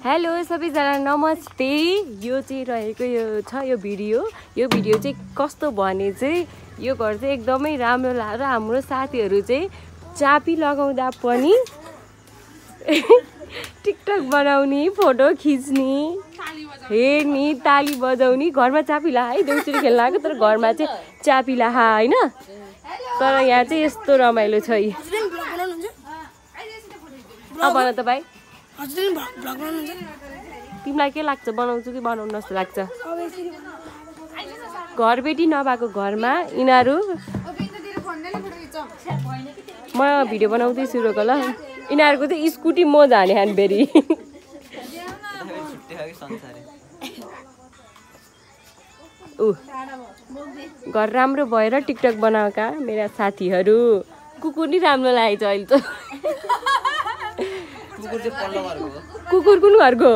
Hello सबैजना नमस्ते। यो चाहिँ रहेको यो भिडियो चाहिँ कस्तो भने चाहिँ यो घर चाहिँ एकदमै राम्रो लाग्यो। हाम्रो साथीहरू चाहिँ चापी लगाउँदा पनि टिकटक बनाउने, फोटो खिच्ने, हेर्ने, ताली बजाउने, घरमा चापी ला है, देउसुरी खेल्न आएको तर घरमा चाहिँ चापी ला हैन। तर यहाँ चाहिँ यस्तो रमाइलो छ। अब भन त भाइ, तिमीलाई के लाग्छ, बनाउँछु कि बनाउनु जस्तो लाग्छ? घरबेटी नभएको घरमा यिनीहरू म भिडियो बनाउँदैछु रोक ल। यिनीहरूको चाहिँ स्कुटी म जाने हानबेरी। घर राम्रो भएर टिकटक बनाएका मेरा साथीहरू। कुकुर नि राम्रो लागेछ अहिले त। कुकुर कुन घरको?